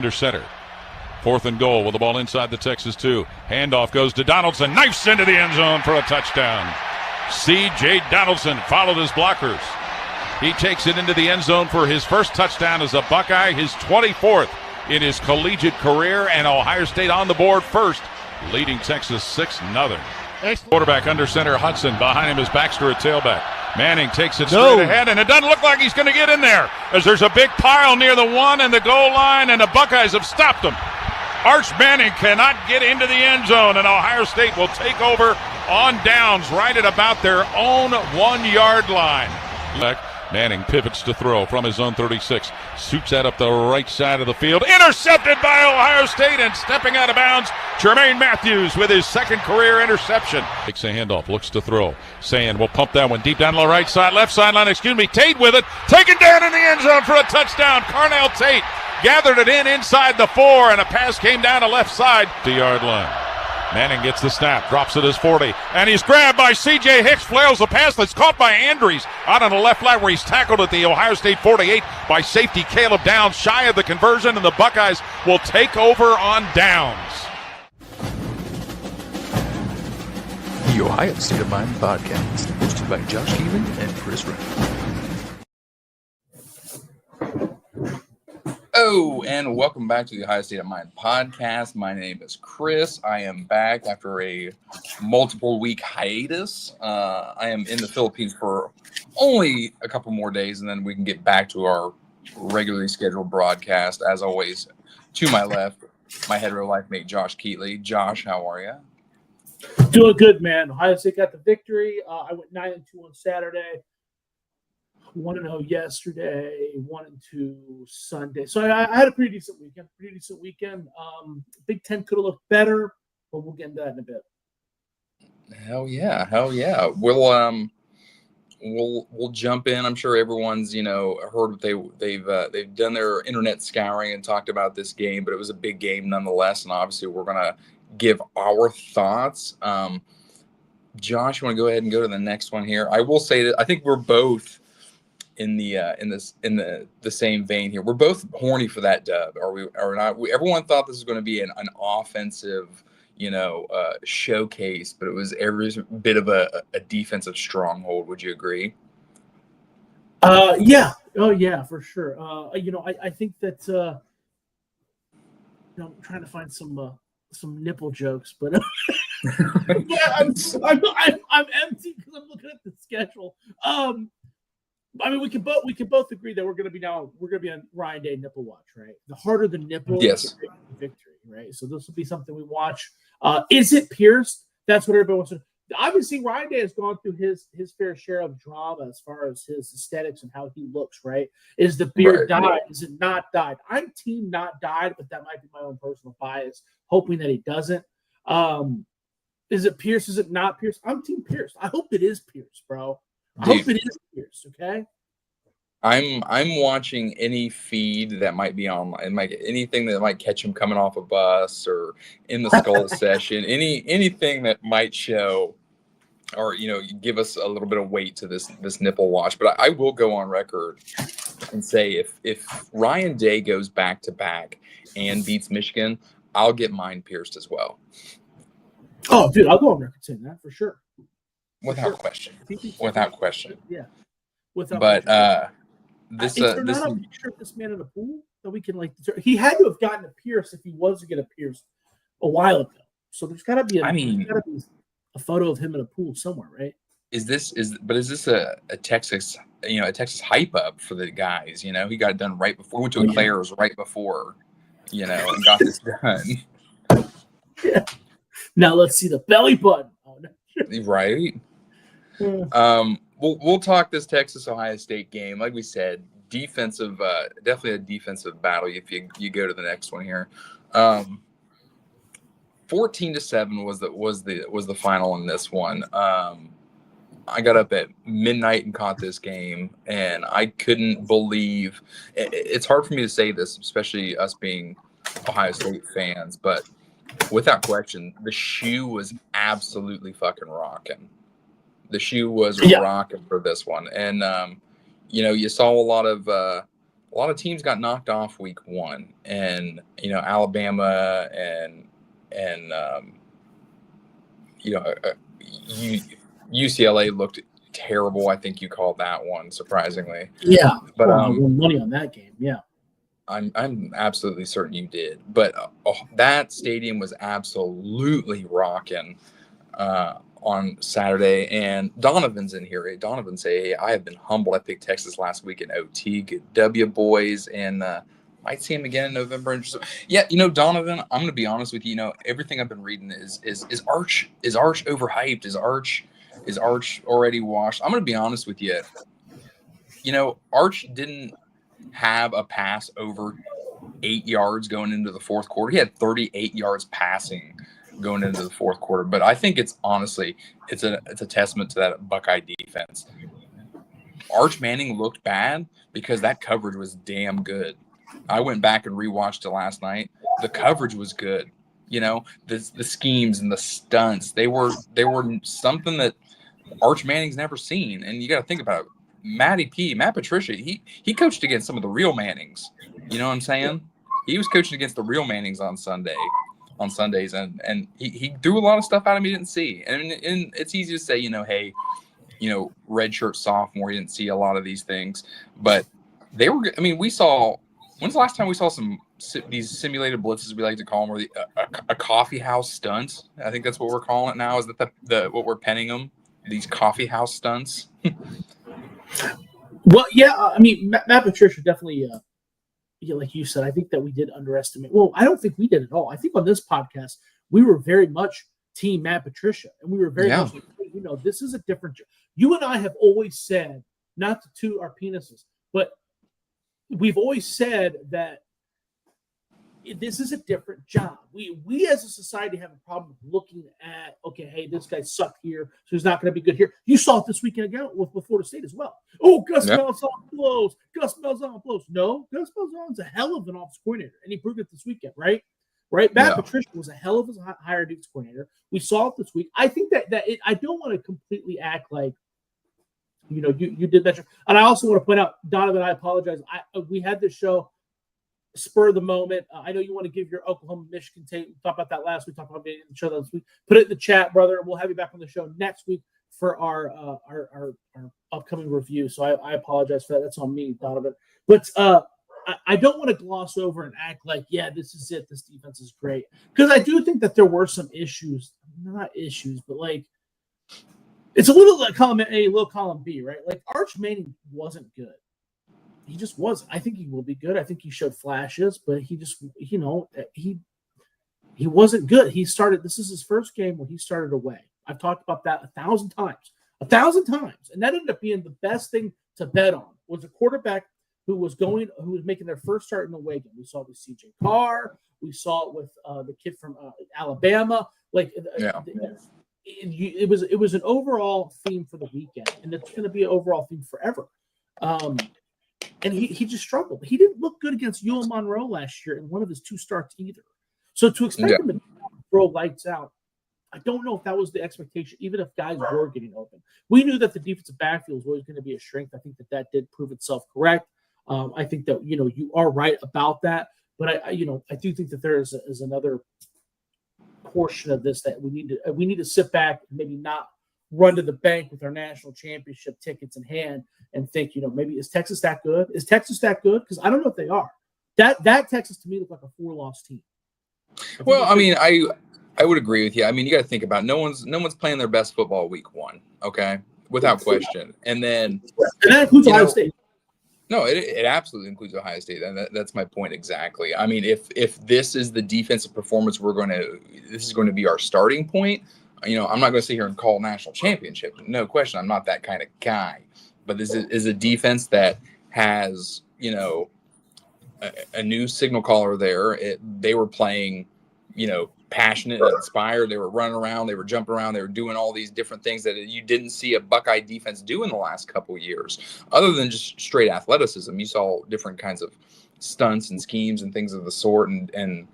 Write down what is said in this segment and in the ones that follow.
Under center. 4th and goal with the ball inside the Texas 2. Handoff goes to Donaldson. Knifes into the end zone for a touchdown. C.J. Donaldson followed his blockers. He takes it into the end zone for his first touchdown as a Buckeye, his 24th in his collegiate career, and Ohio State on the board first, leading Texas 6-0. Quarterback under center, Hudson. Behind him is Baxter at tailback. Manning takes it straight ahead, and it doesn't look like he's going to get in there, as there's a big pile near the 1 and the goal line, and the Buckeyes have stopped him. Arch Manning cannot get into the end zone, and Ohio State will take over on downs right at about their own 1-yard line. Manning pivots to throw from his own 36. Shoots that up the right side of the field. Intercepted by Ohio State, and stepping out of bounds, Jermaine Matthews with his second career interception. Takes a handoff, looks to throw. Sand will pump that one deep down the right side, left sideline, Tate with it. Taken down in the end zone for a touchdown. Carnell Tate gathered it inside the 4, and a pass came down the left side. The yard line. Manning gets the snap, drops it as 40, and he's grabbed by C.J. Hicks, flails a pass that's caught by Andrews out on the left flat, where he's tackled at the Ohio State 48 by safety Caleb Downs, shy of the conversion, and the Buckeyes will take over on downs. The Ohio State of Mind podcast, hosted by Josh Keelan and Chris Wright. Oh, and welcome back to the Ohio State of Mind podcast. My name is Chris. I am back after a multiple-week hiatus. I am in the Philippines for only a couple more days, and then we can get back to our regularly scheduled broadcast. As always, to my left, my hetero life mate, Josh Keatley. Josh, how are you? Doing good, man. Ohio State got the victory. I went 9-2 on Saturday. 1-0 yesterday, 1-2 Sunday. So I had a pretty decent weekend. Big Ten could have looked better, but we'll get into that in a bit. Hell yeah. We'll jump in. I'm sure everyone's heard what they've done their internet scouring and talked about this game, but it was a big game nonetheless, and obviously we're gonna give our thoughts. Josh, you want to go ahead and go to the next one here? I will say that I think we're both in the same vein here. We're both horny for that dub. Are we or not? Everyone thought this was going to be an offensive, showcase, but it was every bit of a defensive stronghold. Would you agree? Yeah. Oh yeah, for sure. I think that I'm trying to find some nipple jokes, but yeah, I'm empty because I'm looking at the schedule. I mean, we can both agree that we're going to be on Ryan Day nipple watch, right? The harder the nipple, yes, the victory, right? So this will be something we watch. Is it Pierce? That's what everybody wants to. Obviously, Ryan Day has gone through his fair share of drama as far as his aesthetics and how he looks, right? Is the beard dyed? Right. Is it not dyed? I'm team not dyed, but that might be my own personal bias, hoping that he doesn't. Is it Pierce? Is it not Pierce? I'm team Pierce. I hope it is Pierce, bro. I hope it is Pierce, okay? I'm watching any feed that might be online, anything that might catch him coming off a bus or in the skull session, anything that might show or give us a little bit of weight to this nipple watch. But I will go on record and say if Ryan Day goes back to back and beats Michigan, I'll get mine pierced as well. Oh, dude, I'll go on record saying that for sure. Without question. Yeah. This is there not a picture of this man in a pool that we can he had to have gotten a pierce if he was to get a pierce a while ago. So there's gotta be a photo of him in a pool somewhere, right? Is this a Texas hype up for the guys? He got it done right before. Went to a Claire's right before, and got this done. Yeah. Now let's see the belly button. Oh, no. Right. We'll talk this Texas-Ohio State game. Like we said, defensive, definitely a defensive battle. If you go to the next one here, 14-7 was the final in this one. I got up at midnight and caught this game, and I couldn't believe. It's hard for me to say this, especially us being Ohio State fans, but without question, the shoe was absolutely fucking rocking. The shoe was rocking for this one. And, you saw a lot of a lot of teams got knocked off week 1, and Alabama and UCLA looked terrible. I think you called that one, surprisingly. Yeah, but I won money on that game. Yeah, I'm absolutely certain you did. But that stadium was absolutely rocking on Saturday. And Donovan's in here. Donovan say, "Hey, I have been humbled. I picked Texas last week in OT. Good W, boys, and might see him again in November." Yeah, Donovan, I'm going to be honest with you. Everything I've been reading is Arch overhyped? Is Arch already washed? I'm going to be honest with you. Arch didn't have a pass over 8 yards going into the fourth quarter. He had 38 yards passing going into the fourth quarter. But I think it's a testament to that Buckeye defense. Arch Manning looked bad because that coverage was damn good. I went back and rewatched it last night. The coverage was good. The schemes and the stunts, they were something that Arch Manning's never seen. And you got to think about it. Matt Patricia, he coached against some of the real Mannings. You know what I'm saying? He was coaching against the real Mannings on Sundays, and he threw a lot of stuff at him he didn't see. And it's easy to say, hey, redshirt sophomore, he didn't see a lot of these things. But they were, we saw, when's the last time we saw these simulated blitzes, we like to call them, or a coffee house stunt? I think that's what we're calling it now. Is that what we're penning them? These coffee house stunts? Well, yeah, Matt Patricia definitely, like you said, I think that we did underestimate. Well, I don't think we did at all. I think on this podcast, we were very much team Matt Patricia, and we were very much like, this is a different job. You and I have always said, not to toot our penises, but we've always said that this is a different job. We as a society have a problem looking at, okay, hey, this guy sucked here, so he's not going to be good here. You saw it this weekend again with Florida State as well. Oh, Gus Malzahn blows. No, Gus Malzahn's a hell of an offensive coordinator, and he proved it this weekend, right? Matt Patricia was a hell of a higher defense coordinator. We saw it this week. I think that I don't want to completely act like, you did that. And I also want to point out, Donovan, I apologize. We had this show spur of the moment. I know you want to give your Oklahoma Michigan tape. We talked about that last week. Talked about being in the show this week. Put it in the chat, brother. We'll have you back on the show next week for our upcoming review. So I apologize for that. That's on me, Donovan. But I don't want to gloss over and act like, yeah, this is it. This defense is great, because I do think that there were some issues. Not issues, but like it's a little like column A, little column B, right? Like Arch Manning wasn't good. He just wasn't. I think he will be good. I think he showed flashes, but he just, he wasn't good. This is his first game where he started away. I've talked about that 1,000 times. And that ended up being the best thing to bet on, was a quarterback who was making their first start in the away game. We saw it with CJ Carr. We saw it with the kid from Alabama. It was an overall theme for the weekend, and it's going to be an overall theme forever. And he just struggled. He didn't look good against UL Monroe last year in one of his 2 starts either. So to expect him to throw lights out, I don't know if that was the expectation, even if guys were getting open. We knew that the defensive backfield was always going to be a strength. I think that did prove itself correct. I think that, you are right about that. But I do think that there is another portion of this that we need to sit back and maybe not run to the bank with our national championship tickets in hand and think, maybe is Texas that good? Is Texas that good? Because I don't know if they are. That Texas to me looked like a 4-loss team. Well, I would agree with you. You got to think about it. No one's playing their best football week 1, okay, without question. And then that includes Ohio State. No, it absolutely includes Ohio State, and that's my point exactly. If this is the defensive performance this is going to be our starting point. I'm not going to sit here and call national championship. No question. I'm not that kind of guy. But this is a defense that has, a new signal caller there. They were playing, passionate and inspired. They were running around. They were jumping around. They were doing all these different things that you didn't see a Buckeye defense do in the last couple of years. Other than just straight athleticism, you saw different kinds of stunts and schemes and things of the sort. And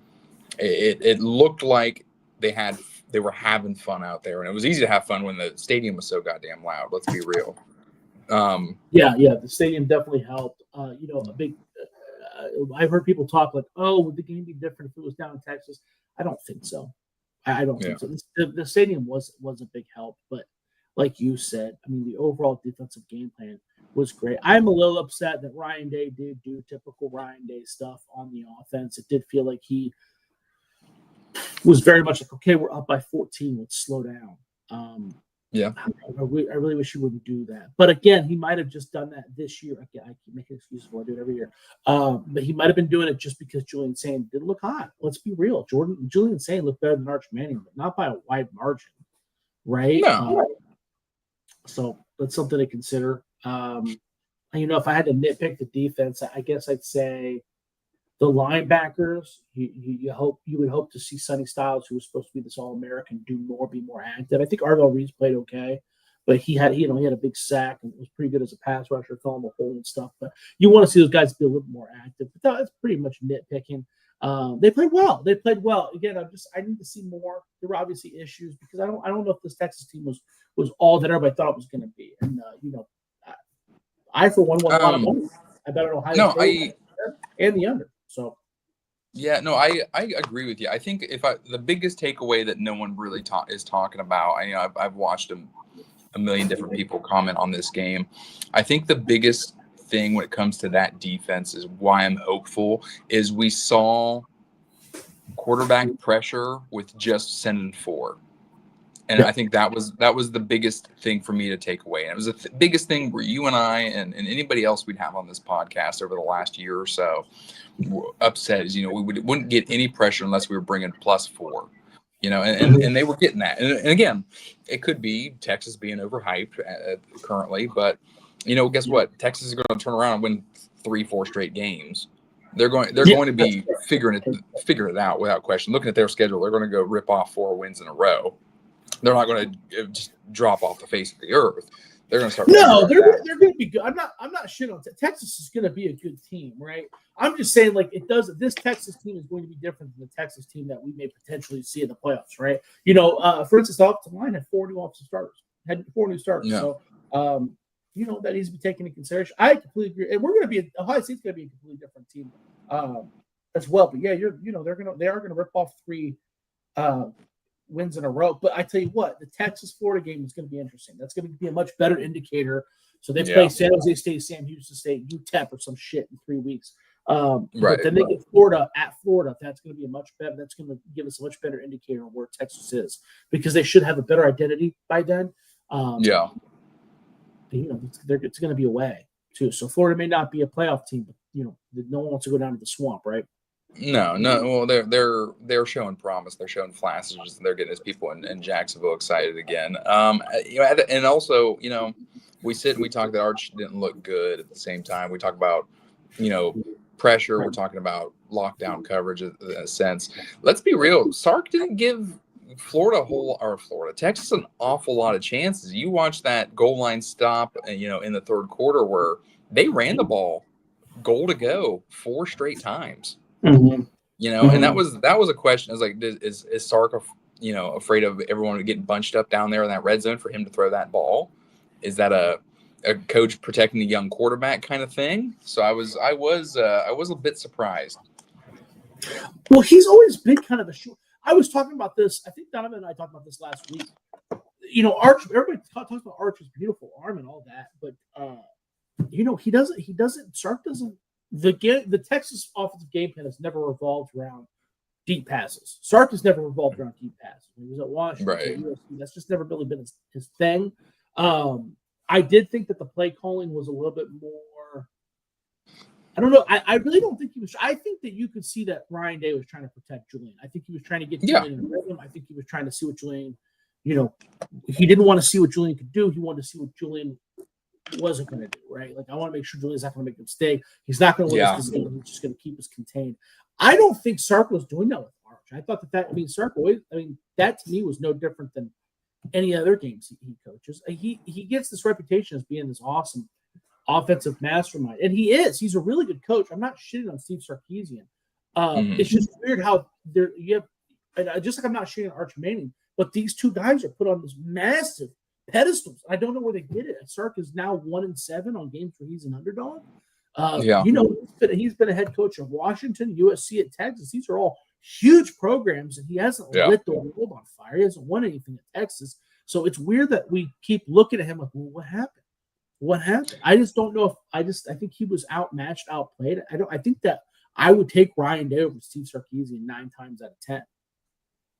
it looked like they were having fun out there, and it was easy to have fun when the stadium was so goddamn loud. Let's be real. The stadium definitely helped. I've heard people talk like, "Oh, would the game be different if it was down in Texas?" I don't think so. I don't think so. The stadium was a big help, but like you said, I mean, the overall defensive game plan was great. I'm a little upset that Ryan Day did do typical Ryan Day stuff on the offense. It did feel like he was very much like, okay, we're up by 14, let's slow down. I really wish he wouldn't do that. But again, he might have just done that this year. Again, I keep making excuses for I do it every year. But he might have been doing it just because Julian Sain didn't look hot. Let's be real. Julian Sain looked better than Arch Manning, but not by a wide margin, right? No. So that's something to consider. If I had to nitpick the defense, I guess I'd say the linebackers. You would hope to see Sonny Styles, who was supposed to be this All-American, be more active. I think Arvell Reed's played okay, but he had a big sack and was pretty good as a pass rusher, throwing the hole and stuff. But you want to see those guys be a little more active. But that's pretty much nitpicking. They played well. Again, I need to see more. There were obviously issues because I don't know if this Texas team was all that everybody thought it was going to be. And I for one want a lot of money. I bet Ohio State and the under. So. Yeah, no, I agree with you. I think the biggest takeaway that no one really is talking about, I've watched a million different people comment on this game. I think the biggest thing when it comes to that defense is why I'm hopeful is we saw quarterback pressure with just sending 4. And I think that was the biggest thing for me to take away. And it was the biggest thing where you and I and anybody else we'd have on this podcast over the last year or so were upset is, we wouldn't get any pressure unless we were bringing +4, and they were getting that. And again, it could be Texas being overhyped currently, but guess what? Texas is going to turn around and win 3-4 straight games. They're going to be figuring it out without question. Looking at their schedule, they're going to go rip off 4 wins in a row. They're not going to just drop off the face of the earth. They're going to start. No, they're going to be good. I'm not shitting on Texas. Is going to be a good team, right? I'm just saying, like, this Texas team is going to be different than the Texas team that we may potentially see in the playoffs, right? For instance, the offensive line had 4 new offensive starters, had 4 new starters. Yeah. So, that needs to be taken into consideration. I completely agree, and we're going to be Ohio State's going to be a completely different team as well. But yeah, they are going to rip off 3. Wins in a row. But I tell you what, the Texas-Florida game is going to be interesting. That's going to be a much better indicator. So they play San Jose State, Sam Houston State, UTEP or some shit in 3 weeks. But then they get Florida at Florida. That's going to be a much better. That's going to give us a much better indicator of where Texas is because they should have a better identity by then. It's going to be away too. So Florida may not be a playoff team, but no one wants to go down to the swamp, right? No. Well, they're showing promise. They're showing flashes. They're getting his people in Jacksonville excited again. And also, we sit and we talk that Arch didn't look good at the same time. We talk about, pressure. We're talking about lockdown coverage in a sense. Let's be real. Sark didn't give Texas an awful lot of chances. You watch that goal line stop, in the third quarter where they ran the ball goal to go 4 straight times. Mm-hmm. And that was a question. I was like, is Sark, afraid of everyone getting bunched up down there in that red zone for him to throw that ball? Is that a coach protecting the young quarterback kind of thing? So I was a bit surprised. Well, he's always been kind of a short. I was talking about this. I think Donovan and I talked about this last week. Arch. Everybody talks about Arch's beautiful arm and all that, but he doesn't. Sark doesn't. The Texas offensive game plan has never revolved around deep passes. Sark has never revolved around deep passes. He was at Washington, right. USC. That's just never really been his thing. I did think that the play calling was a little bit more. I don't know. I really don't think he was. I think that you could see that Ryan Day was trying to protect Julian. I think he was trying to get Julian in the rhythm. I think he was trying to see what Julian. He didn't want to see what Julian could do. He wanted to see what Julian wasn't going to do, right? Like, I want to make sure Julian's not going to make a mistake. He's not going to let us this game. He's just going to keep us contained. I don't think Sark was doing that with Arch. I thought Sark always, that to me was no different than any other games he coaches. He gets this reputation as being this awesome offensive mastermind, and he is. He's a really good coach. I'm not shitting on Steve Sarkisian. It's just weird how just like I'm not shitting on Arch Manning, but these two guys are put on this massive pedestals. I don't know where they did it. Sark is now 1-7 on games where he's an underdog. Yeah. He's been a head coach of Washington, USC, at Texas. These are all huge programs, and he hasn't lit the world on fire. He hasn't won anything at Texas. So it's weird that we keep looking at him like, well, what happened? What happened? I just don't know I think he was outmatched, outplayed. I think that I would take Ryan Day over Steve Sarkisian 9 times out of 10.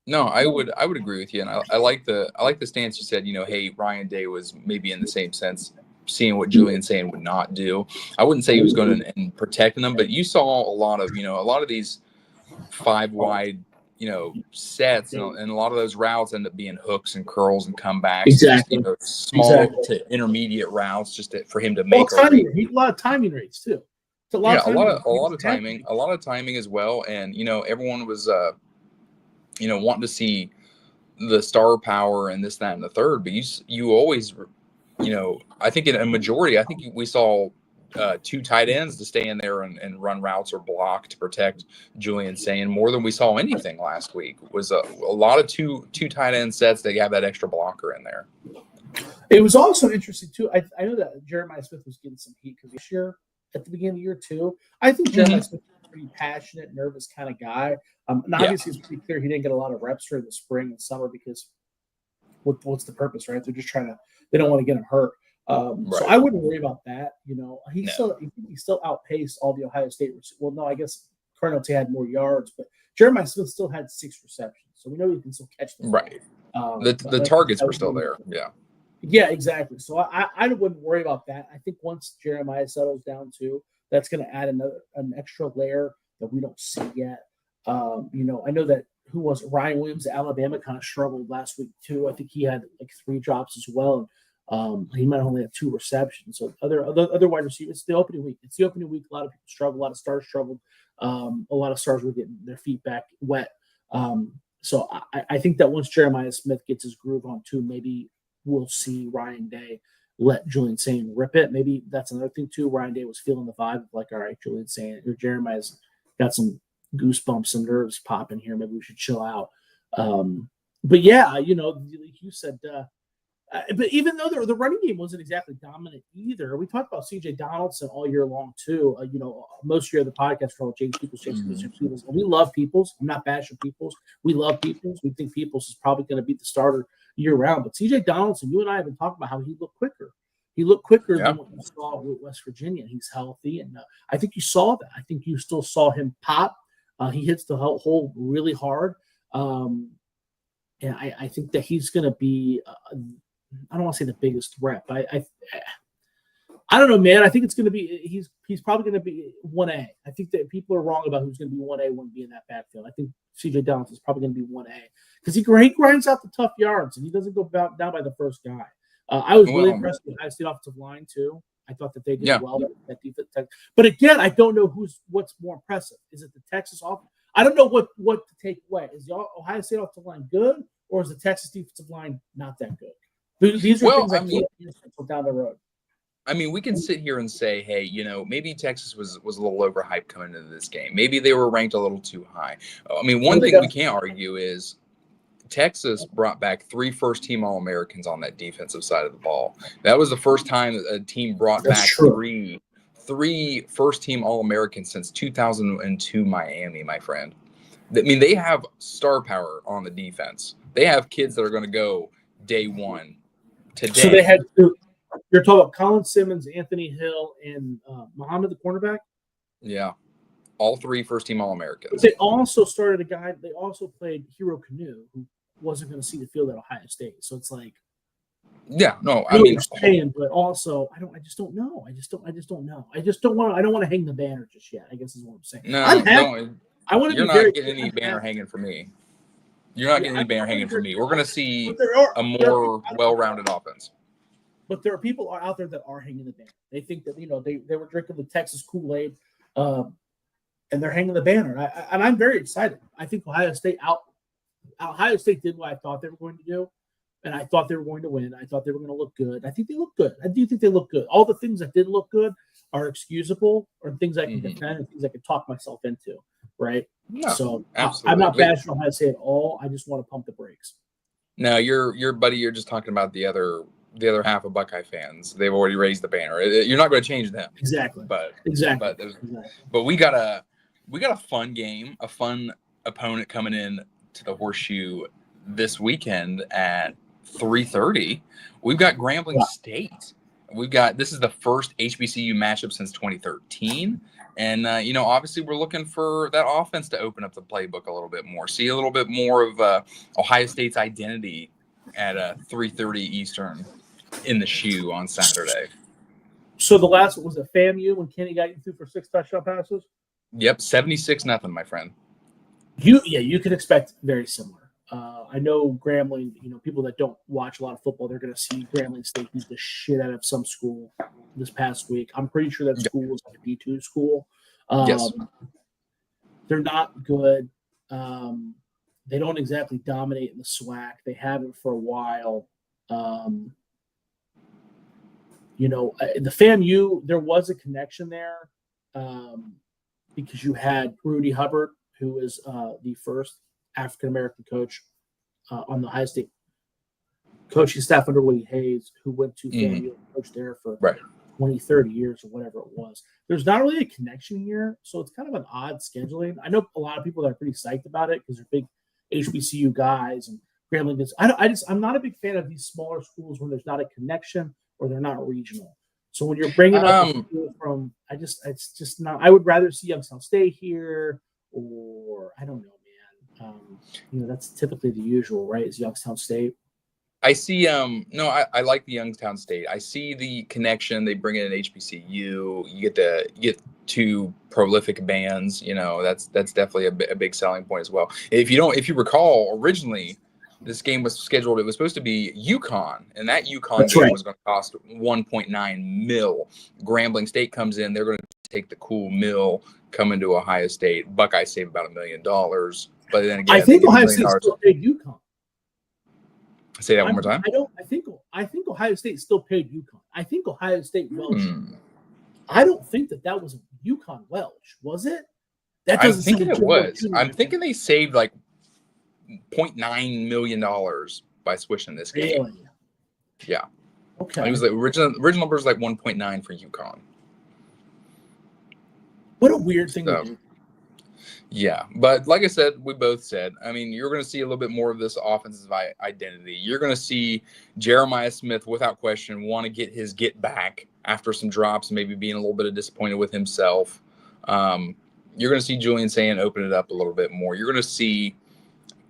No, I would agree with you, and I like the stance you said. Hey, Ryan Day was maybe in the same sense seeing what Julian Sand would not do. I wouldn't say he was going to and protecting them, but you saw a lot of these 5 wide sets, and a lot of those routes end up being hooks and curls and comebacks. Exactly. Small to intermediate routes just for him to make a lot of timing rates too. It's a lot of timing as well. And everyone was wanting to see the star power and this, that, and the third. But you always, I think in a majority, I think we saw 2 tight ends to stay in there and run routes or block to protect Julian Sand more than we saw anything last week. It was a lot of two tight end sets that have that extra blocker in there. It was also interesting too. I know that Jeremiah Smith was getting some heat because this year at the beginning of the year too. I think Jeremiah Smith is a pretty passionate, nervous kind of guy. And obviously it's pretty clear he didn't get a lot of reps during the spring and summer because what's the purpose, right? They're just they don't want to get him hurt. So I wouldn't worry about that. He still outpaced all the Ohio State. Well, no, I guess Colonel T had more yards, but Jeremiah Smith still had 6 receptions, so we know he can still catch them. Right. The targets were still there. Yeah. Yeah, exactly. So I wouldn't worry about that. I think once Jeremiah settles down too, that's going to add an extra layer that we don't see yet. I know that Ryan Williams at Alabama kind of struggled last week too. I think he had like 3 drops as well. He might only have 2 receptions. So other wide receivers. It's the opening week. A lot of people struggle. A lot of stars struggled. A lot of stars were getting their feet back wet. So I think that once Jeremiah Smith gets his groove on too, maybe we'll see Ryan Day let Julian Sand rip it. Maybe that's another thing too. Ryan Day was feeling the vibe of like, all right, Julian Sand or Jeremiah's got some goosebumps and nerves popping here. Maybe we should chill out. But yeah, like you said, but even though the running game wasn't exactly dominant either, we talked about C.J. Donaldson all year long too. Most year of the podcast for all James Peoples. We love Peoples. I'm not bashing Peoples. We love Peoples. We think Peoples is probably going to be the starter year round. But C.J. Donaldson, you and I have been talking about how he looked quicker. He looked quicker than what you saw with West Virginia. He's healthy, and I think you saw that. I think you still saw him pop. He hits the hole really hard, and I think that he's going to be. I don't want to say the biggest threat, but I don't know, man. I think it's going to be he's probably going to be 1A. I think that people are wrong about who's going to be 1A, 1B in that backfield. I think C.J. Donaldson is probably going to be 1A because he grinds out the tough yards and he doesn't go down by the first guy. I was really impressed with the Ohio State offensive line too. I thought that they did well at defense. But again, I don't know what's more impressive. Is it the Texas offense? I don't know what to take away. Is the Ohio State offensive line good or is the Texas defensive line not that good? These are things down the road. I mean, we can sit here and say, hey, maybe Texas was a little overhyped coming into this game. Maybe they were ranked a little too high. I mean, one thing we can't argue is Texas brought back 3 first-team All-Americans on that defensive side of the ball. That was the first time that a team brought back three first-team All-Americans since 2002 Miami, my friend. I mean, they have star power on the defense. They have kids that are going to go day one. Today. So they had 2. You're talking about Colin Simmons, Anthony Hill, and Muhammad, the cornerback? Yeah. All 3 first-team All-Americans. But they also started a guy. They also played Hero Canoe, who wasn't going to see the field at Ohio State. So it's like, I mean, but also I just don't know. I don't want to hang the banner just yet. I guess is what I'm saying. No, I want to. You're not getting any banner hanging for me. You're not getting any banner hanging for me. We're going to see a more well-rounded offense. But there are people out there that are hanging the banner. They think that they were drinking the Texas Kool-Aid, and they're hanging the banner. And I'm very excited. I think Ohio State did what I thought they were going to do, and I thought they were going to win. I thought they were going to look good. I think they look good. I do think they look good. All the things that didn't look good are excusable, or things I can defend, and things I can talk myself into. Right. No, so absolutely. I'm not bashing Ohio State at all. I just want to pump the brakes. No, your buddy, you're just talking about the other the other half of Buckeye fans. They've already raised the banner. You're not going to change them. Exactly. But Exactly. but we got a fun game, a fun opponent coming in to the Horseshoe this weekend at 3:30. We've got Grambling State. This is the first HBCU matchup since 2013. And, obviously we're looking for that offense to open up the playbook a little bit more, see a little bit more of Ohio State's identity at 3:30 Eastern in the shoe on Saturday. So the last one was a FAMU when Kenny got you through for 6 touchdown passes? Yep, 76-0, my friend. You can expect very similar. I know Grambling, people that don't watch a lot of football, they're going to see Grambling State beat the shit out of some school this past week. I'm pretty sure that school was like a D2 school. Yes. They're not good. They don't exactly dominate in the SWAC. They haven't for a while. The FAMU, there was a connection there because you had Rudy Hubbard, who is the first African-American coach on the Ohio State coaching staff under Woody Hayes, who went to FAMU and coached there for 20, 30 years or whatever it was. There's not really a connection here, so it's kind of an odd scheduling. I know a lot of people that are pretty psyched about it because they're big HBCU guys and Grambling is. I'm not a big fan of these smaller schools when there's not a connection or they're not regional. So when you're bringing up a school from, it's just not. I would rather see Youngstown State here, or I don't know, man. That's typically the usual, right? Is Youngstown State. I see. I like the Youngstown State. I see the connection. They bring in an HBCU. You get two prolific bands. That's definitely a big selling point as well. If you recall, originally this game was scheduled. It was supposed to be UConn, and that UConn game was going to cost $1.9 million. Grambling State comes in. They're going to take the cool mill, come into Ohio State. Buckeyes save about $1 million. But then again, I think Ohio State still paid UConn. Say that one more time. I think Ohio State still paid UConn. I think Ohio State welched. I don't think that was a UConn welch, was it? That doesn't I think it was. I'm thinking they saved like $0.9 million by switching this game. Really? Yeah. Okay. It was like original number was like 1.9 for UConn. What a weird thing to do. Yeah, but like I said, we both said, you're going to see a little bit more of this offensive identity. You're going to see Jeremiah Smith, without question, want to get his get back after some drops, maybe being a little bit disappointed with himself. You're going to see Julian Sand open it up a little bit more. You're going to see,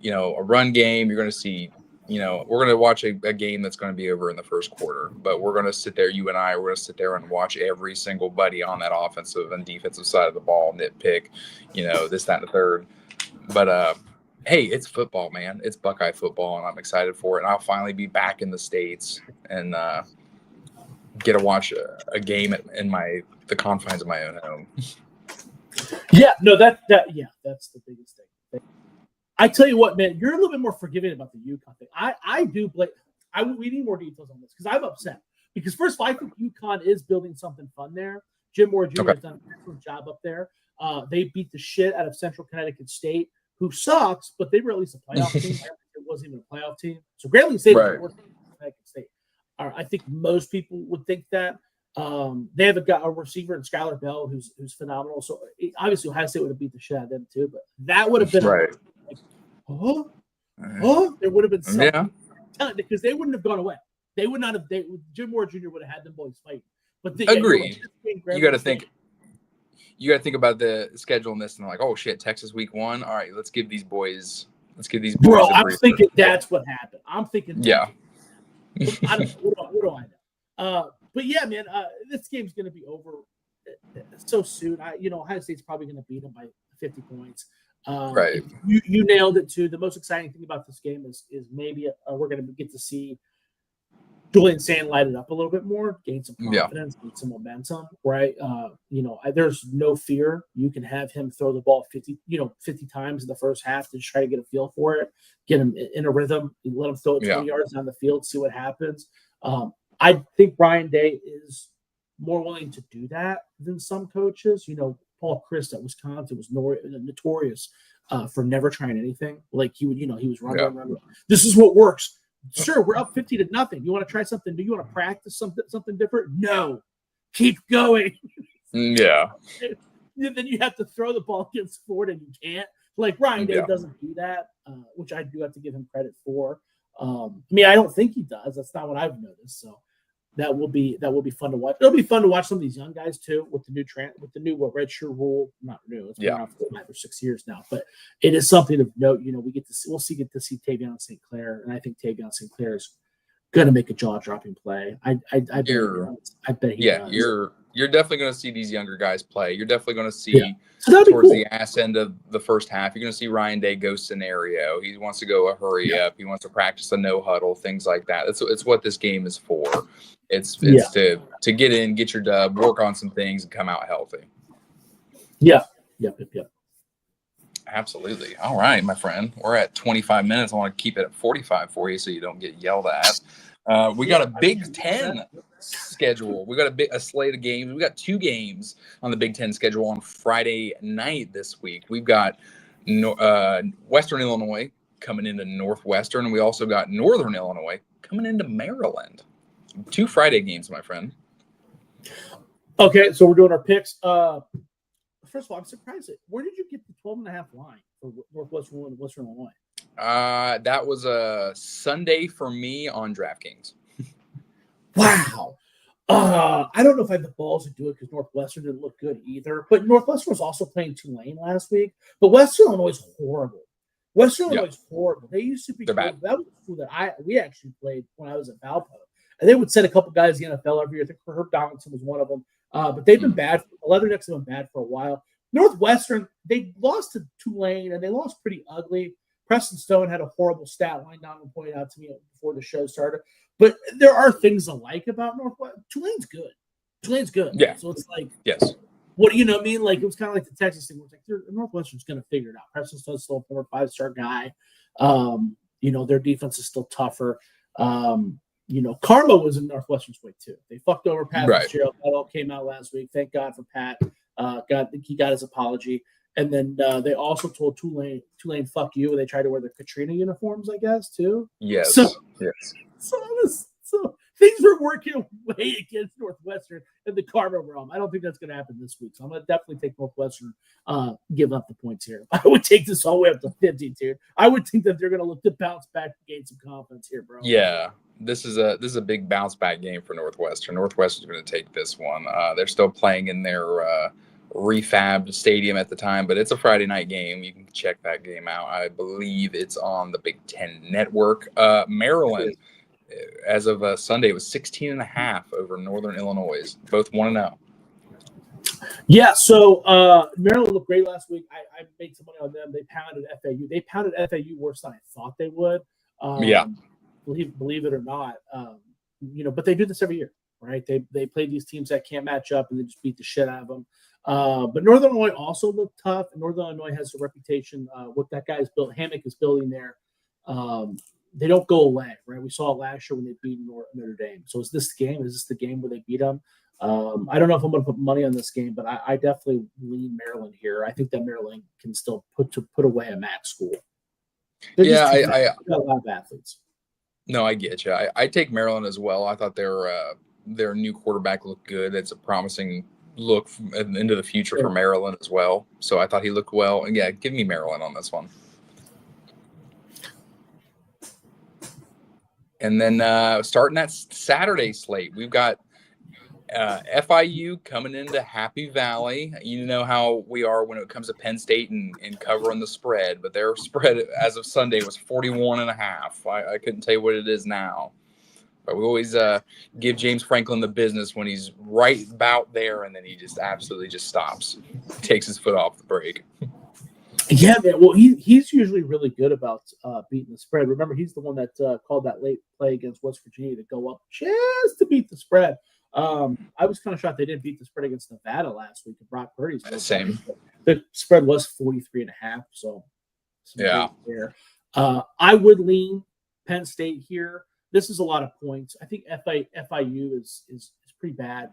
a run game. You're going to see, we're going to watch a game that's going to be over in the first quarter, but we're going to sit there, you and I, we're going to sit there and watch every single buddy on that offensive and defensive side of the ball nitpick, this, that, and the third. But, hey, it's football, man. It's Buckeye football, and I'm excited for it. And I'll finally be back in the States and get to watch a game in the confines of my own home. Yeah, no, that's the biggest thing. I tell you what, man, you're a little bit more forgiving about the UConn thing. I do blame. We need more details on this because I'm upset. Because first of all, I think UConn is building something fun there. Jim Moore Jr. has done an excellent job up there. They beat the shit out of Central Connecticut State, who sucks, but they were at least a playoff team. It wasn't even a playoff team. So Grambling State is the worst team in Connecticut State. I think most people would think that. They have a receiver in Skylar Bell who's phenomenal. So obviously Ohio State would have beat the shit out of them too, but that would have been there would have been something because they wouldn't have gone away. They would not have. Jim Moore Jr. would have had them boys fight. But agree. You got to think. You got to think about the schedule in this and like, oh shit, Texas week 1. All right, let's give these boys. Bro, I'm thinking that's what happened. I'm thinking. Yeah. I don't know. What do I know? But yeah, man, this game's going to be over so soon. Ohio State's probably going to beat them by 50 points. Right. You nailed it too. The most exciting thing about this game is maybe we're going to get to see Julian Sand light it up a little bit more, gain some confidence, gain some momentum, right? There's no fear. You can have him throw the ball 50 times in the first half to try to get a feel for it, get him in a rhythm, let him throw it 20 yards down the field, see what happens. I think Brian Day is more willing to do that than some coaches. Paul Chryst at Wisconsin was notorious for never trying anything. Like he was run. This is what works. Sure, we're up 50-0. You want to try something new? You want to practice something different? No. Keep going. Yeah. Then you have to throw the ball against Florida and you can't. Like Ryan Day doesn't do that, which I do have to give him credit for. I mean, I don't think he does. That's not what I've noticed. So that will be fun to watch. It'll be fun to watch some of these young guys too with the new redshirt rule. Not new. It's been around for 5 or 6 years now, but it is something of note. You know, we'll get to see Tavion St. Clair, and I think Tavion St. Clair is going to make a jaw-dropping play. I bet he does. You're definitely going to see these younger guys play. You're definitely going to see towards the ass end of the first half. You're going to see Ryan Day go scenario. He wants to go a hurry up. He wants to practice a no huddle, things like that. It's what this game is for. It's to get in, get your dub, work on some things, and come out healthy. Yeah. Absolutely. All right, my friend. We're at 25 minutes. I want to keep it at 45 for you so you don't get yelled at. We got a Big Ten schedule. We got a slate of games. We got 2 games on the Big Ten schedule on Friday night this week. We've got Western Illinois coming into Northwestern, and we also got Northern Illinois coming into Maryland. 2 Friday games, my friend. Okay, so we're doing our picks. First of all, I'm surprised. Where did you get the 12.5 line for Northwestern and Western Illinois? That was a Sunday for me on DraftKings. Wow. I don't know if I have the balls to do it because Northwestern didn't look good either. But Northwestern was also playing Tulane last week. But Western Illinois is horrible. Illinois is horrible. They used to be bad. That was a school that we actually played when I was at Valpo. And they would send a couple guys in the NFL every year. I think Herb Donaldson was one of them. But they've been bad. Leathernecks have been bad for a while. Northwestern, they lost to Tulane, and they lost pretty ugly. Preston Stone had a horrible stat line down and pointed out to me before the show started. But there are things I like about Northwestern. Tulane's good. Yeah. So it's like, yes. What you know what I mean? Like, it was kind of like the Texas thing. Where it's like Northwestern's going to figure it out. Preston Stone's still a 4-5-star guy. Their defense is still tougher. Karma was in Northwestern's way too. They fucked over Pat Fitzgerald. That all came out last week. Thank God for Pat. He got his apology. And then they also told Tulane, fuck you. They tried to wear their Katrina uniforms, I guess, too. Yes. So things were working way against Northwestern in the Karma realm. I don't think that's going to happen this week. So I'm going to definitely take Northwestern, give up the points here. I would take this all the way up to 50, dude. I would think that they're going to look to bounce back and gain some confidence here, bro. Yeah. This is a big bounce back game for Northwestern. Northwestern's going to take this one. They're still playing in their refabbed stadium at the time, but it's a Friday night game. You can check that game out. I believe it's on the Big Ten Network. Maryland, as of Sunday, was 16.5 over Northern Illinois. Both 1-0. Yeah, so Maryland looked great last week. I made some money on them. They pounded FAU. They pounded FAU worse than I thought they would. Believe it or not. But they do this every year, right? They play these teams that can't match up and they just beat the shit out of them. But Northern Illinois also looked tough. And Northern Illinois has a reputation. What that guy is built, Hammock is building there. They don't go away, right? We saw it last year when they beat Notre Dame. So is this the game? Is this the game where they beat them? I don't know if I'm going to put money on this game, but I definitely lean Maryland here. I think that Maryland can still put away a MAC school. I got a lot of athletes. No, I get you. I take Maryland as well. I thought their new quarterback looked good. It's a promising look into the future for Maryland as well. So I thought he looked well. And yeah, give me Maryland on this one. And then starting that Saturday slate, we've got FIU coming into Happy Valley. You know how we are when it comes to Penn State and covering the spread, but their spread as of Sunday was 41.5. I couldn't tell you what it is now, but we always give James Franklin the business when he's right about there, and then he just absolutely just stops, takes his foot off the brake. Yeah, man. Well, he's usually really good about beating the spread. Remember, he's the one that called that late play against West Virginia to go up just to beat the spread. I was kind of shocked they didn't beat the spread against Nevada last week. Brock Purdy's same. The spread was 43.5. So yeah, there. I would lean Penn State here. This is a lot of points. I think FIU is pretty bad.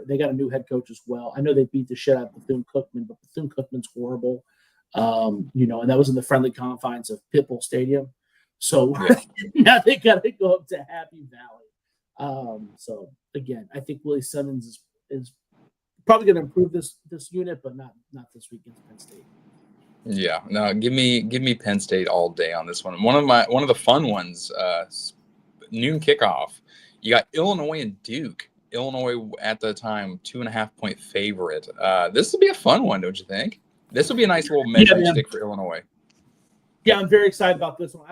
They got a new head coach as well. I know they beat the shit out of Bethune-Cookman, but Bethune-Cookman's horrible. And that was in the friendly confines of Pitbull Stadium. So now they got to go up to Happy Valley. So again, I think Willie Simmons is probably going to improve this unit, but not this week against Penn State. Yeah, no, give me Penn State all day on this one. One of the fun ones, noon kickoff. You got Illinois and Duke. Illinois at the time 2.5-point favorite. This will be a fun one, don't you think? This will be a nice little measuring stick for Illinois. Yeah, I'm very excited about this one.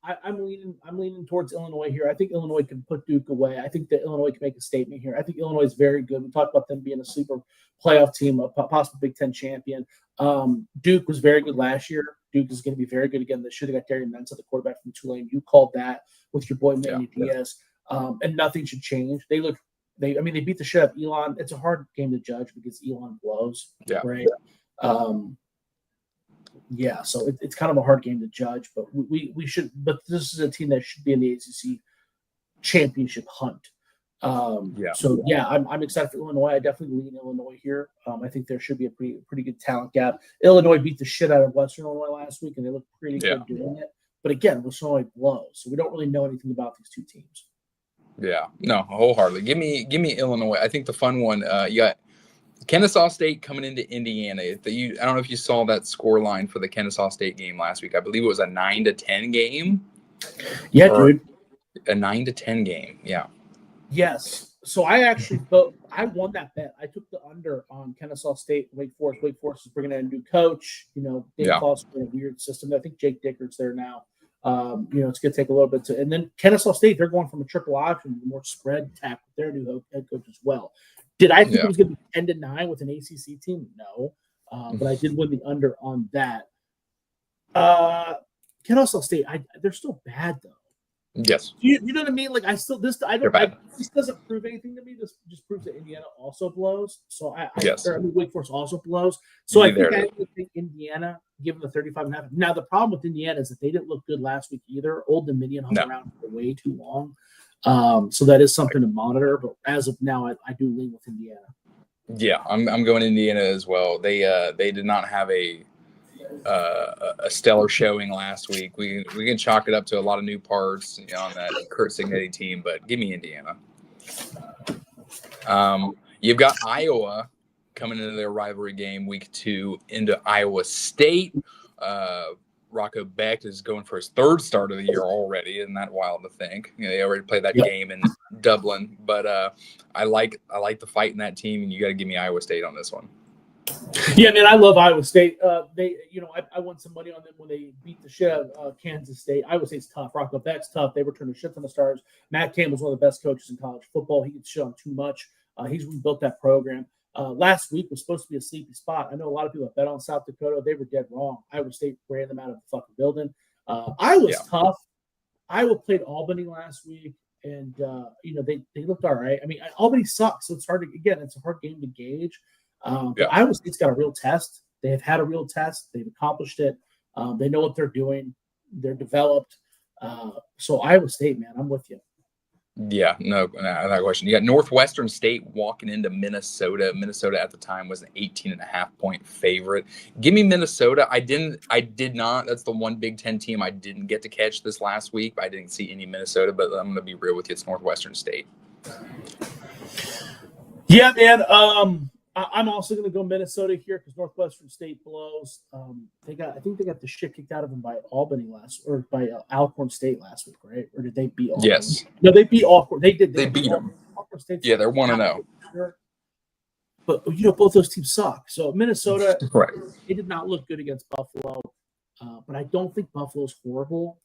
I'm leaning towards Illinois here. I think Illinois can put Duke away. I think that Illinois can make a statement here. I think Illinois is very good. We talked about them being a super playoff team, a possible Big Ten champion. Duke was very good last year. Duke is going to be very good again. They should have got Darian Mensah, the quarterback from Tulane. You called that with your boy Manny Diaz, and nothing should change. They beat the shit out of Elon. It's a hard game to judge because Elon blows, right? So it's kind of a hard game to judge, but we should. But this is a team that should be in the ACC championship hunt. I'm excited for Illinois. I definitely lean Illinois here. I think there should be a pretty good talent gap. Illinois beat the shit out of Western Illinois last week, and they looked pretty good doing it. But again, Western Illinois blows, so we don't really know anything about these two teams. Yeah, no, wholeheartedly. Give me Illinois. I think the fun one. You got Kennesaw State coming into Indiana. I don't know if you saw that score line for the Kennesaw State game last week. I believe it was a 9-10 game. Yeah, dude. A 9-10 game. Yeah. Yes. So I won that bet. I took the under on Kennesaw State, Wake Forest. Wake Forest is bringing in a new coach. Dave Foster in a weird system. I think Jake Dicker's there now. It's going to take a little bit and then Kennesaw State, they're going from a triple option to more spread tack with their new head coach as well. Did I think it was going to be 10-9 with an ACC team? No. But I did win the under on that. Kennesaw State, they're still bad though. Yes. You know what I mean? Like this doesn't prove anything to me. This just proves that Indiana also blows. So Wake Forest also blows. So I think Indiana, given the 35.5. Now the problem with Indiana is that they didn't look good last week either. Old Dominion hung around for way too long. So that is something to monitor. But as of now, I do lean with Indiana. Yeah, I'm going Indiana as well. They did not have a stellar showing last week. We can chalk it up to a lot of new parts on that Kurt Signetti team, but give me Indiana. You've got Iowa coming into their rivalry game week 2 into Iowa State. Rocco Becht is going for his third start of the year already. Isn't that wild to think? They already played that game in Dublin, but I like the fight in that team, and you got to give me Iowa State on this one. Yeah, man, I love Iowa State. I won some money on them when they beat the shit out of Kansas State. Iowa State's tough. Rocco Becht's tough. They returned a shit ton of stars. Matt Campbell's one of the best coaches in college football. He gets shit on too much. He's rebuilt that program. Last week was supposed to be a sleepy spot. I know a lot of people bet on South Dakota. They were dead wrong. Iowa State ran them out of the fucking building. Iowa's tough. Iowa played Albany last week, and they looked all right. I mean, Albany sucks, so it's hard to it's a hard game to gauge. But Iowa State's got a real test. They have had a real test. They've accomplished it. They know what they're doing. They're developed. So Iowa State, man, I'm with you. Yeah, no question. You got Northwestern State walking into Minnesota. Minnesota at the time was an 18.5-point favorite. Give me Minnesota. I did not. That's the one Big Ten team I didn't get to catch this last week. I didn't see any Minnesota, but I'm going to be real with you. It's Northwestern State. Yeah, man. I'm also going to go Minnesota here because Northwestern State blows. I think they got the shit kicked out of them by Albany by Alcorn State last week, right? Or did they beat Albany? Yes. No, they beat Alcorn. They did. They beat them. Yeah, they're 1-0. But both those teams suck. So Minnesota, right? They did not look good against Buffalo, but I don't think Buffalo's horrible.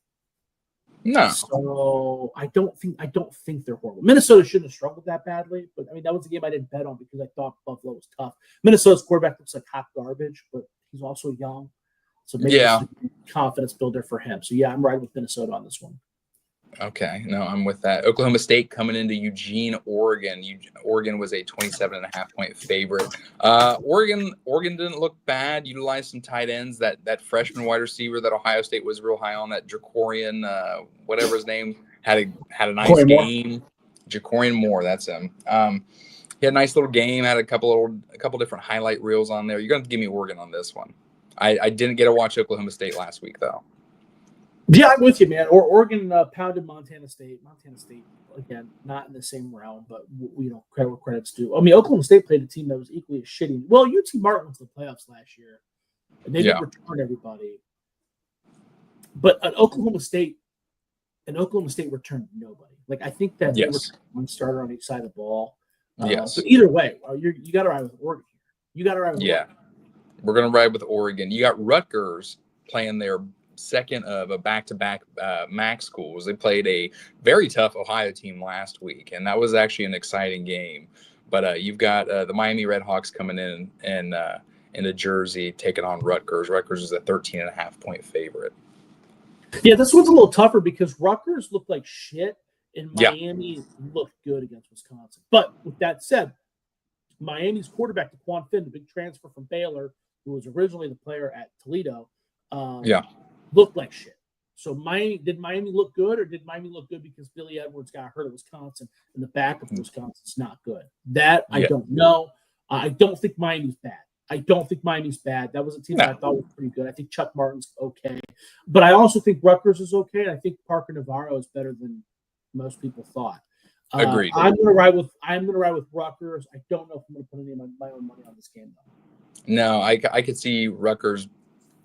No. So I don't think they're horrible. Minnesota shouldn't have struggled that badly, but I mean that was a game I didn't bet on because I thought Buffalo was tough. Minnesota's quarterback looks like hot garbage, but he's also young, so maybe it's a confidence builder for him. So yeah, I'm riding with Minnesota on this one. Okay, no, I'm with that. Oklahoma State coming into Eugene, Oregon. Oregon was a 27.5-point favorite. Oregon didn't look bad. Utilized some tight ends. That freshman wide receiver that Ohio State was real high on, that Jacorian, whatever his name, had a nice game. Jacorian Moore, that's him. He had a nice little game. Had a couple different highlight reels on there. You're going to give me Oregon on this one. I didn't get to watch Oklahoma State last week though. Yeah, I'm with you, man. Or Oregon pounded Montana State. Montana State, again, not in the same realm, but credit where credit's due. I mean, Oklahoma State played a team that was equally as shitty. Well, UT Martin went to the playoffs last year, and they didn't return everybody. But at Oklahoma State returned nobody. Like, I think that they were one starter on each side of the ball. But either way, you got to ride with Oregon here. You got to ride with Oregon. We're going to ride with Oregon. You got Rutgers playing their second of a back-to-back MAC schools. They played a very tough Ohio team last week, and that was actually an exciting game. But you've got the Miami Redhawks coming in and into Jersey taking on Rutgers. Rutgers is a 13.5-point favorite. Yeah, this one's a little tougher because Rutgers looked like shit, and Miami looked good against Wisconsin. But with that said, Miami's quarterback, DeQuan Finn, the big transfer from Baylor, who was originally the player at Toledo, looked like shit. So did Miami look good, or did Miami look good because Billy Edwards got hurt at Wisconsin and the backup of Wisconsin's not good? That I don't know. I don't think Miami's bad. That was a team that I thought was pretty good. I think Chuck Martin's okay. But I also think Rutgers is okay, and I think Parker Navarro is better than most people thought. Agreed. I'm gonna ride with Rutgers. I don't know if I'm gonna put any of my own money on this game though. No, I could see Rutgers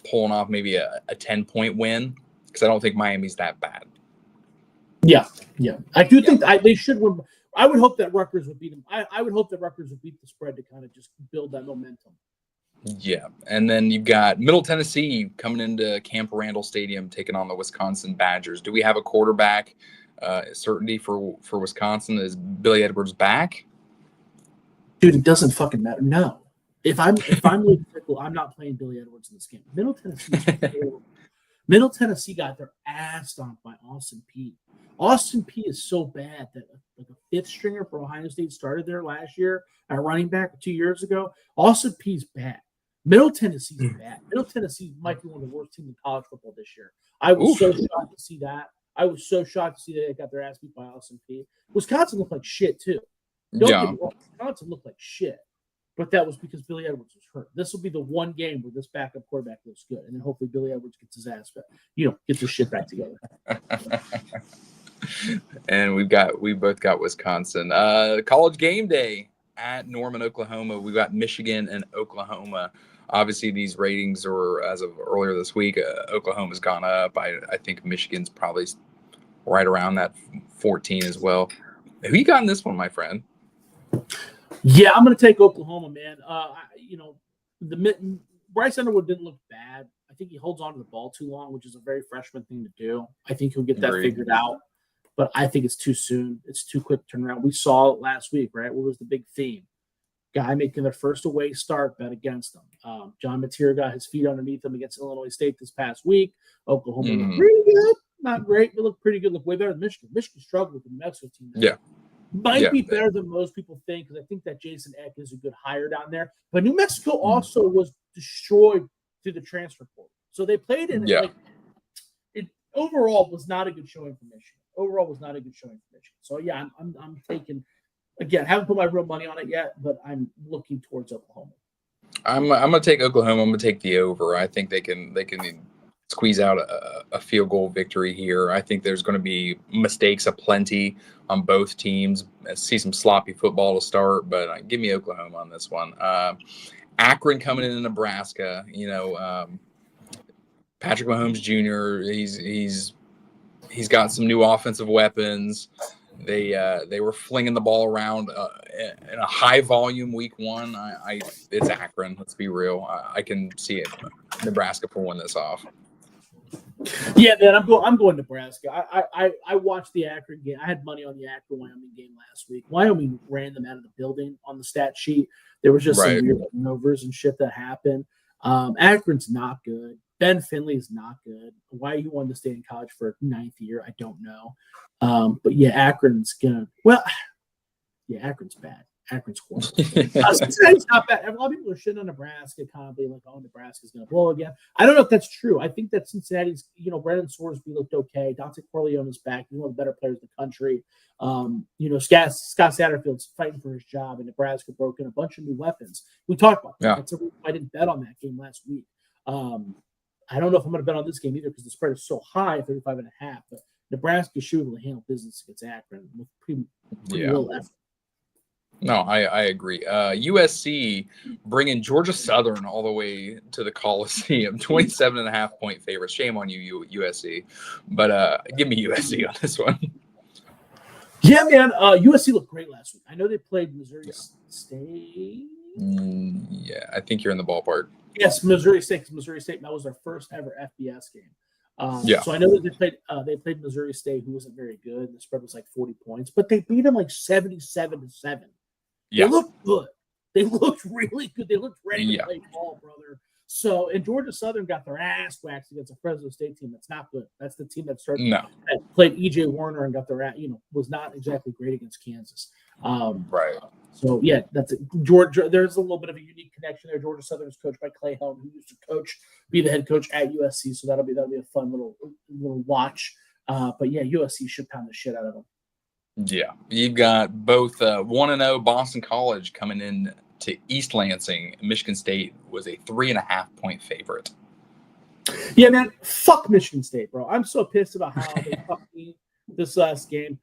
pulling off maybe a 10-point win because I don't think Miami's that bad. Yeah. I do think they should win. I would hope that Rutgers would beat them. I would hope that Rutgers would beat the spread to kind of just build that momentum. Yeah, and then you've got Middle Tennessee coming into Camp Randall Stadium taking on the Wisconsin Badgers. Do we have a quarterback certainty for Wisconsin? Is Billy Edwards back? Dude, it doesn't fucking matter. No. If I'm Luke Fickell, I'm not playing Billy Edwards in this game. Middle Tennessee got their ass stomped by Austin Peay. Austin Peay is so bad that like a fifth stringer for Ohio State started there last year at running back 2 years ago. Austin Peay's bad. Middle Tennessee's bad. Middle Tennessee might be one of the worst teams in college football this year. I was so shocked to see that. They got their ass beat by Austin Peay. Wisconsin looked like shit too. Don't get me wrong, Wisconsin looked like shit. But that was because Billy Edwards was hurt. This will be the one game where this backup quarterback looks good. And then hopefully Billy Edwards gets his ass back. Get this shit back together. And we both got Wisconsin. College game day at Norman, Oklahoma. We've got Michigan and Oklahoma. Obviously, these ratings are, as of earlier this week, Oklahoma's gone up. I think Michigan's probably right around that 14 as well. Who you got in this one, my friend? Yeah, I'm going to take Oklahoma, man. Bryce Underwood didn't look bad. I think he holds on to the ball too long, which is a very freshman thing to do. I think he'll get that figured out, but I think it's too soon. It's too quick to turn around. We saw it last week, right? What was the big theme? Guy making their first away start, bet against them. John Mateer got his feet underneath him against Illinois State this past week. Oklahoma looked pretty good. Not great, but looked pretty good. Looked way better than Michigan. Michigan struggled with the New Mexico team. Might be better than most people think, because I think that Jason Eck is a good hire down there. But New Mexico also was destroyed through the transfer portal. So they played in it overall was not a good showing for Michigan. So yeah, I'm taking, again, haven't put my real money on it yet, but I'm looking towards Oklahoma. I'm gonna take Oklahoma. I'm gonna take the over. I think they can squeeze out a field goal victory here. I think there's going to be mistakes aplenty on both teams. I see some sloppy football to start, but give me Oklahoma on this one. Akron coming into Nebraska. Patrick Mahomes Jr. He's got some new offensive weapons. They were flinging the ball around in a high volume week one. It's Akron. Let's be real. I can see it. Nebraska pulling this off. Yeah, man, I'm going Nebraska. I watched the Akron game. I had money on the Akron-Wyoming game last week. Wyoming ran them out of the building on the stat sheet. There was just some weird turnovers and shit that happened. Akron's not good. Ben Finley is not good. Why he wanted to stay in college for a ninth year, I don't know. But yeah, Akron's bad. Akron's horrible. Cincinnati's not bad. A lot of people are shitting on Nebraska, kind of being like, "Oh, Nebraska's going to blow again." I don't know if that's true. I think that Cincinnati's, Brandon Sorsby looked okay. Dante Corleone is back. He's one of the better players in the country. Scott Satterfield's fighting for his job, and Nebraska broke in a bunch of new weapons. We talked about that. That's a reason I didn't bet on that game last week. I don't know if I'm going to bet on this game either because the spread is so high, 35.5. But Nebraska should be able to handle business against Akron with pretty little effort. No, I agree. USC bringing Georgia Southern all the way to the Coliseum, 27.5-point favorites. Shame on you, USC. But give me USC on this one. Yeah, man. USC looked great last week. I know they played Missouri State. Yeah, I think you're in the ballpark. Yes, Missouri State. Because Missouri State, that was their first ever FBS game. So I know that they played Missouri State, who wasn't very good. The spread was like 40 points, but they beat them like 77-7. Yeah. They looked good. They looked really good. They looked ready to play ball, brother. So, and Georgia Southern got their ass waxed against a Fresno State team that's not good. That's the team that played E.J. Warner and got their ass, was not exactly great against Kansas. Right. So, yeah, that's it. Georgia. There's a little bit of a unique connection there. Georgia Southern is coached by Clay Helton, who used to be the head coach at USC. So that'll be a fun little watch. But yeah, USC should pound the shit out of them. Yeah, you've got both 1-0 Boston College coming in to East Lansing. Michigan State was a 3.5-point favorite. Yeah, man, fuck Michigan State, bro. I'm so pissed about how they fucked me this last game.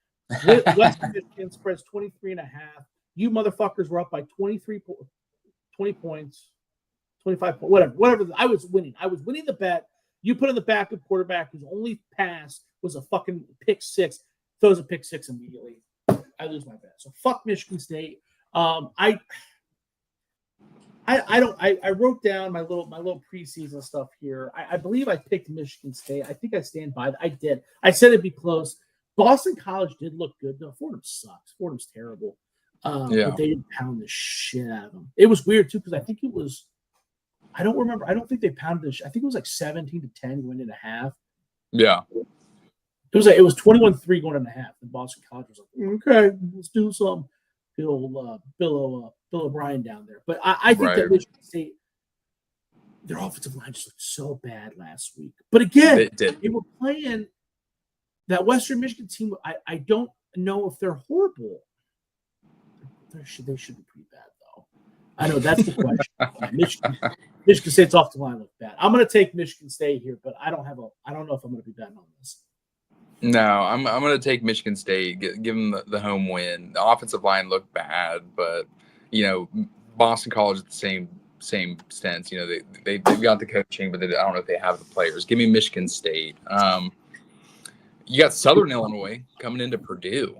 Western Michigan spreads 23.5. You motherfuckers were up by 20 points, 25 points, whatever. I was winning. I was winning the bet. You put in the backup quarterback whose only pass was a fucking pick six. Throws a pick six immediately. I lose my bet. So fuck Michigan State. I wrote down my little preseason stuff here. I believe I picked Michigan State. I think I stand by it. I did. I said it'd be close. Boston College did look good. No, Fordham sucks. Fordham's terrible. But they didn't pound the shit out of them. It was weird too because I think it was. I don't remember. I don't think they pounded the. I think it was like 17-10 going into half. Yeah. It was 21-3 going into half. And Boston College was like, okay, let's do some. Bill O'Brien down there. But I think that Michigan State, their offensive line just looked so bad last week. But again, they were playing that Western Michigan team. I don't know if they're horrible. They should be pretty bad, though. I know that's the question. Michigan State's off the line look bad. I'm going to take Michigan State here, but I don't know if I'm going to be betting on this. No, I'm going to take Michigan State, give them the home win. The offensive line looked bad, but, Boston College at the same sense. They've got the coaching, but I don't know if they have the players. Give me Michigan State. You got Southern Illinois coming into Purdue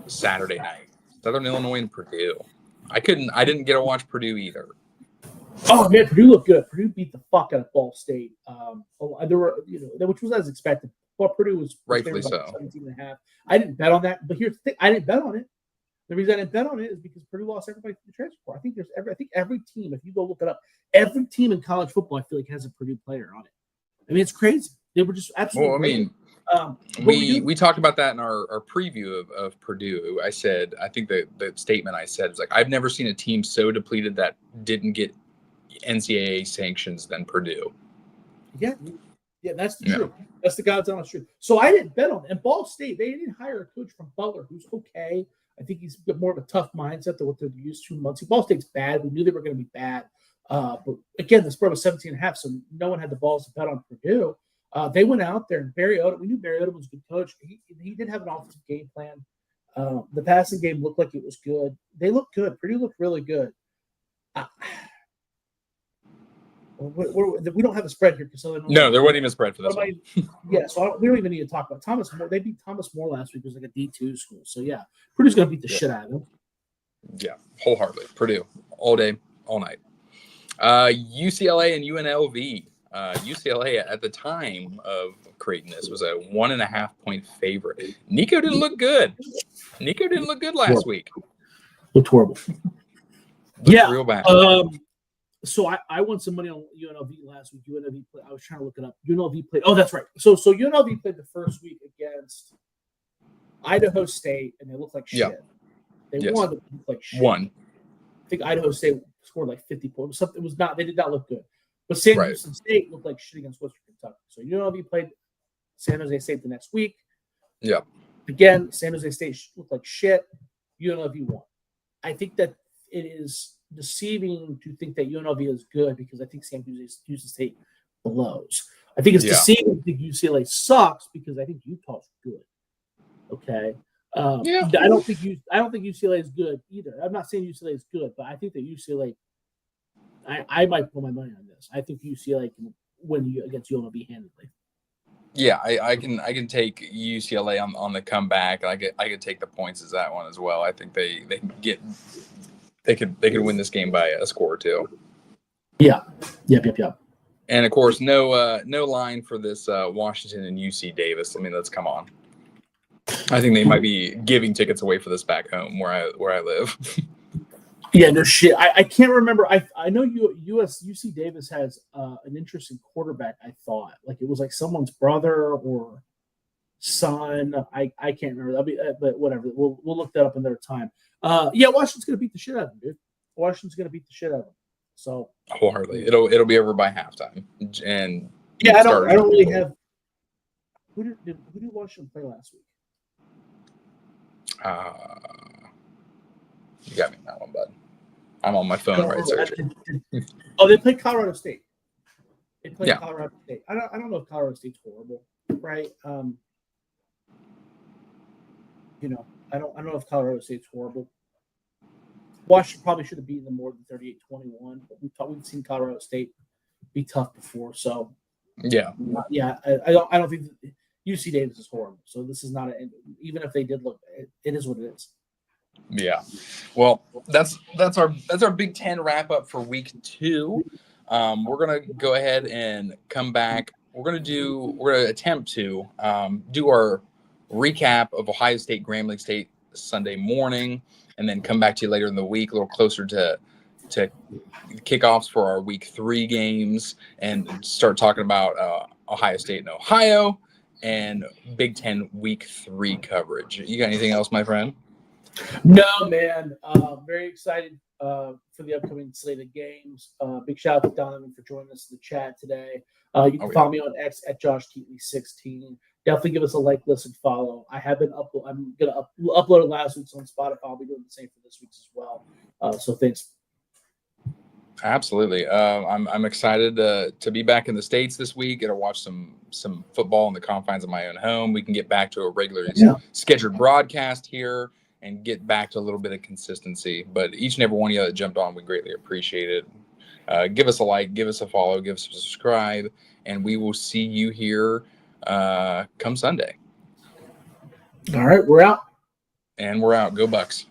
Saturday night. Southern Illinois and Purdue. I didn't get to watch Purdue either. Oh man, Purdue looked good. Purdue beat the fuck out of Ball State. There were, which was as expected. Well, Purdue was rightfully so. 17.5. I didn't bet on that, but here's the thing: I didn't bet on it. The reason I didn't bet on it is because Purdue lost everybody to the transfer portal. I think every team, if you go look it up, every team in college football, I feel like has a Purdue player on it. I mean, it's crazy. They were just absolutely. Well, I mean, we talked about that in our preview of Purdue. I said, I think the statement I said was like, I've never seen a team so depleted that didn't get NCAA sanctions than Purdue. Yeah, that's the truth. That's the God's honest truth. So I didn't bet on it. And Ball State, they didn't hire a coach from Butler who's okay. I think he's got more of a tough mindset than what they're used to. Muncie. Ball State's bad. We knew they were going to be bad. But again, the spread was 17.5, so no one had the balls to bet on Purdue. They went out there, and Barry Odom, we knew Barry Odom was a good coach. He did have an offensive game plan. The passing game looked like it was good. They looked good. Purdue looked really good. We don't have a spread here because no, there wasn't even a spread for this one. So we don't even need to talk about Thomas More. They beat Thomas More last week. It was like a D2 school. So yeah, Purdue's going to beat the shit out of them. Yeah, wholeheartedly. Purdue all day, all night. UCLA and UNLV. UCLA at the time of creating this was a 1.5-point favorite. Nico didn't look good. Last week. Looked horrible. Real bad. So I won some money on UNLV last week. UNLV played. I was trying to look it up. UNLV played. Oh, that's right. So UNLV played the first week against Idaho State, and they looked like shit. Yep. They won, but they looked like shit. I think Idaho State scored like 50 points. Something was not. They did not look good. But San Jose State looked like shit against Western Kentucky. So UNLV played San Jose State the next week. Yeah. Again, San Jose State looked like shit. UNLV won. I think that it is deceiving to think that UNLV is good because I think San Jose State blows. I think it's deceiving to think UCLA sucks because I think Utah's good. Okay. I don't think UCLA is good either. I'm not saying UCLA is good, but I think that UCLA. I might put my money on this. I think UCLA can win against UNLV handily. Yeah, I can take UCLA on the comeback. I could take the points as that one as well. I think they could win this game by a score or two. Yeah. Yep. And of course, no line for this Washington and UC Davis. I mean, let's come on. I think they might be giving tickets away for this back home where I live. Yeah, no shit. I can't remember. I know UC Davis has an interesting quarterback. I thought like it was like someone's brother or son. I can't remember. But whatever. We'll look that up another time. Washington's gonna beat the shit out of them, dude. Washington's gonna beat the shit out of them. So wholeheartedly, it'll be over by halftime. And I don't really have. Who did Washington play last week? You got me on that one, bud. I'm on my phone right searching. They played Colorado State. Colorado State. I don't know if Colorado State's horrible, right? I don't know if Colorado State's horrible. Washington probably should have beaten them more than 38-21, but we've seen Colorado State be tough before. So I don't think UC Davis is horrible. So this is not even if they did look, it is what it is. Yeah. Well, that's our Big Ten wrap up for week 2. We're gonna go ahead and come back. We're gonna attempt to do our recap of Ohio State, Grambling State Sunday morning, and then come back to you later in the week, a little closer to kickoffs for our week 3 games, and start talking about Ohio State and Ohio and Big Ten week 3 coverage. You got anything else, my friend? No, man. Very excited for the upcoming slate of games. Big shout out to Donovan for joining us in the chat today. You can follow me on X at JoshKeatley16. Definitely give us a like, listen, follow. I have been I'm gonna upload last week's on Spotify. I'll be doing the same for this week's as well. So thanks. Absolutely. I'm excited to be back in the States this week. Get to watch some football in the confines of my own home. We can get back to a regularly scheduled broadcast here and get back to a little bit of consistency. But each and every one of you that jumped on, we greatly appreciate it. Give us a like, give us a follow, give us a subscribe, and we will see you here come Sunday. All right, we're out. And we're out. Go Bucks.